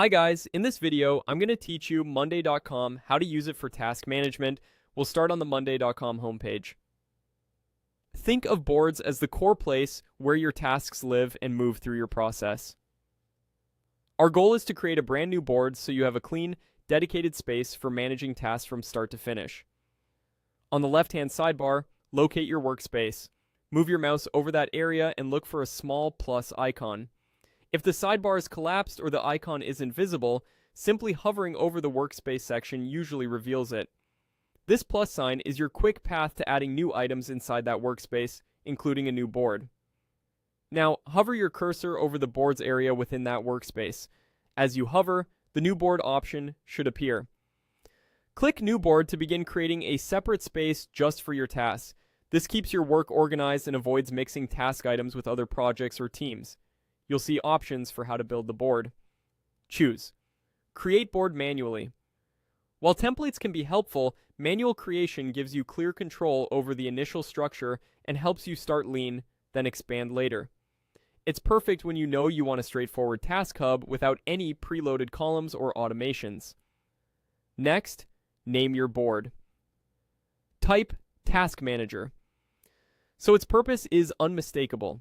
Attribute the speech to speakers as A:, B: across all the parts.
A: Hi guys, in this video, I'm going to teach you Monday.com, how to use it for task management. We'll start on the Monday.com homepage. Think of boards as the core place where your tasks live and move through your process. Our goal is to create a brand new board so you have a clean, dedicated space for managing tasks from start to finish. On the left-hand sidebar, locate your workspace. Move your mouse over that area and look for a small plus icon. If the sidebar is collapsed or the icon isn't visible, simply hovering over the workspace section usually reveals it. This plus sign is your quick path to adding new items inside that workspace, including a new board. Now, hover your cursor over the boards area within that workspace. As you hover, the new board option should appear. Click New Board to begin creating a separate space just for your tasks. This keeps your work organized and avoids mixing task items with other projects or teams. You'll see options for how to build the board. Choose Create Board manually. While templates can be helpful, manual creation gives you clear control over the initial structure and helps you start lean, then expand later. It's perfect when you know you want a straightforward task hub without any preloaded columns or automations. Next, name your board. Type Task Manager. So its purpose is unmistakable.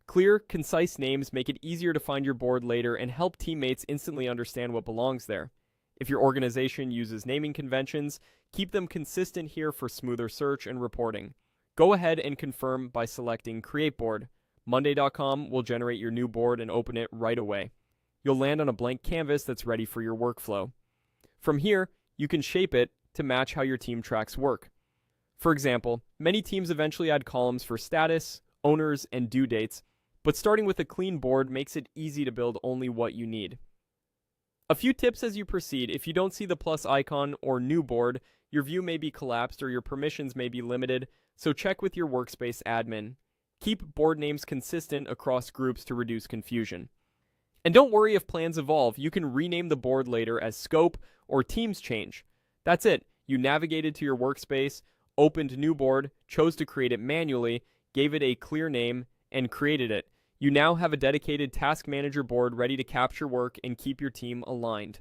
A: Clear, concise names make it easier to find your board later and help teammates instantly understand what belongs there. If your organization uses naming conventions, keep them consistent here for smoother search and reporting. Go ahead and confirm by selecting Create Board. Monday.com will generate your new board and open it right away. You'll land on a blank canvas that's ready for your workflow. From here, you can shape it to match how your team tracks work. For example, many teams eventually add columns for status, owners, and due dates, but starting with a clean board makes it easy to build only what you need. A few tips as you proceed: if you don't see the plus icon or new board, your view may be collapsed or your permissions may be limited, so check with your workspace admin. Keep board names consistent across groups to reduce confusion. And don't worry if plans evolve, you can rename the board later as scope or teams change. That's it, you navigated to your workspace, opened new board, chose to create it manually, gave it a clear name, and created it. You now have a dedicated task manager board ready to capture work and keep your team aligned.